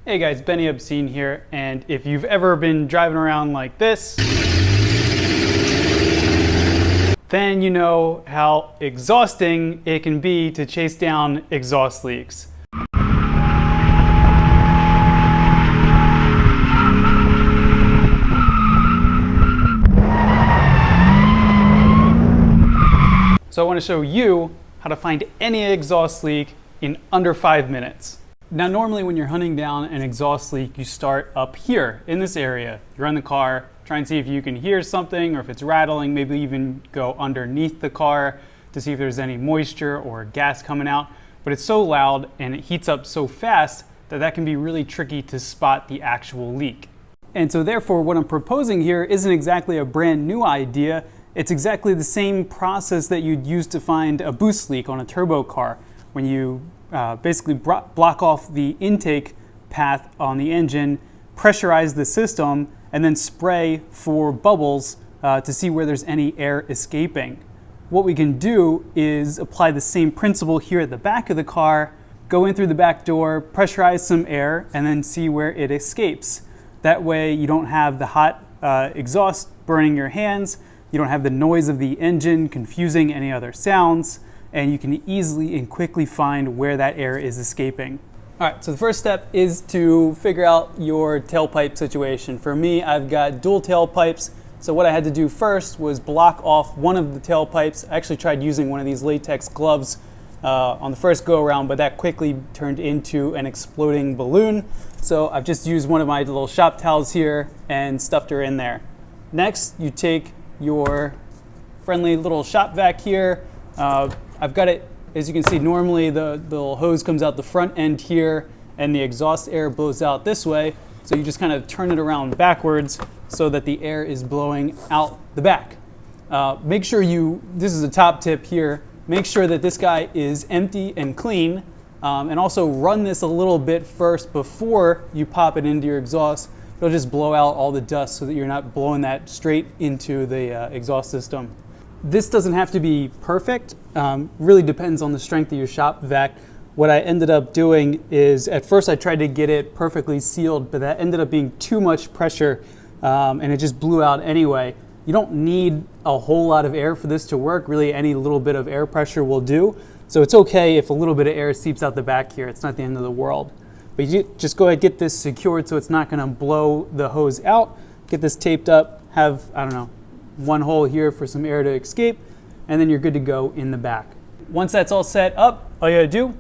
Hey guys, Benny Obscene here, and if you've ever been driving around like this, then you know how exhausting it can be to chase down exhaust leaks. So I want to show you how to find any exhaust leak in under 5 minutes. Now normally when you're hunting down an exhaust leak, you start up here in this area. You run the car, try and see if you can hear something or if it's rattling, maybe even go underneath the car to see if there's any moisture or gas coming out. But it's so loud and it heats up so fast that can be really tricky to spot the actual leak. And so therefore what I'm proposing here isn't exactly a brand new idea. It's exactly the same process that you'd use to find a boost leak on a turbo car, when you basically block off the intake path on the engine, pressurize the system, and then spray for bubbles to see where there's any air escaping. What we can do is apply the same principle here at the back of the car, go in through the back door, pressurize some air, and then see where it escapes. That way you don't have the hot exhaust burning your hands, you don't have the noise of the engine confusing any other sounds, and you can easily and quickly find where that air is escaping. All right, so the first step is to figure out your tailpipe situation. For me, I've got dual tailpipes, so what I had to do first was block off one of the tailpipes. I actually tried using one of these latex gloves on the first go around, but that quickly turned into an exploding balloon. So I've just used one of my little shop towels here and stuffed her in there. Next, you take your friendly little shop vac here. I've got it, as you can see, normally the little hose comes out the front end here and the exhaust air blows out this way. So you just kind of turn it around backwards so that the air is blowing out the back. Make sure this is a top tip here, make sure that this guy is empty and clean, and also run this a little bit first before you pop it into your exhaust. It'll just blow out all the dust so that you're not blowing that straight into the exhaust system. This doesn't have to be perfect, really depends on the strength of your shop vac. What I ended up doing is, at first I tried to get it perfectly sealed, but that ended up being too much pressure and it just blew out anyway. You don't need a whole lot of air for this to work, really any little bit of air pressure will do. So it's okay if a little bit of air seeps out the back here, it's not the end of the world. But you just go ahead and get this secured so it's not gonna blow the hose out. Get this taped up, have, I don't know, one hole here for some air to escape, and then you're good to go in the back. Once that's all set up, all you gotta do,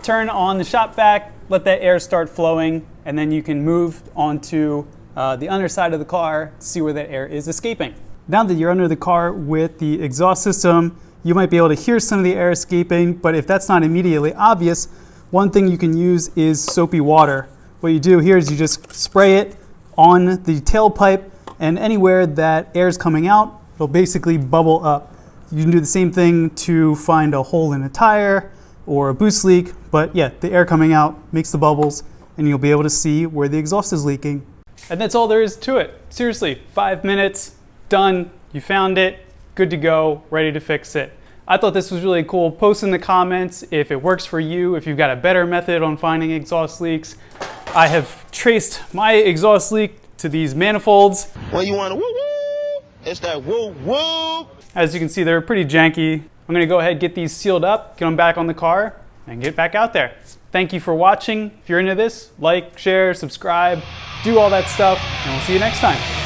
turn on the shop vac, let that air start flowing, and then you can move onto the underside of the car to see where that air is escaping. Now that you're under the car with the exhaust system, you might be able to hear some of the air escaping, but if that's not immediately obvious, one thing you can use is soapy water. What you do here is you just spray it on the tailpipe, and anywhere that air is coming out, it'll basically bubble up. You can do the same thing to find a hole in a tire or a boost leak, but yeah, the air coming out makes the bubbles, and you'll be able to see where the exhaust is leaking. And that's all there is to it. Seriously, 5 minutes, done, you found it, good to go, ready to fix it. I thought this was really cool. Post in the comments if it works for you, if you've got a better method on finding exhaust leaks. I have traced my exhaust leak to these manifolds. Well, you want to woo-woo? It's that woo-woo. As you can see, they're pretty janky. I'm gonna go ahead and get these sealed up, get them back on the car, and get back out there. Thank you for watching. If you're into this, like, share, subscribe, do all that stuff, and we'll see you next time.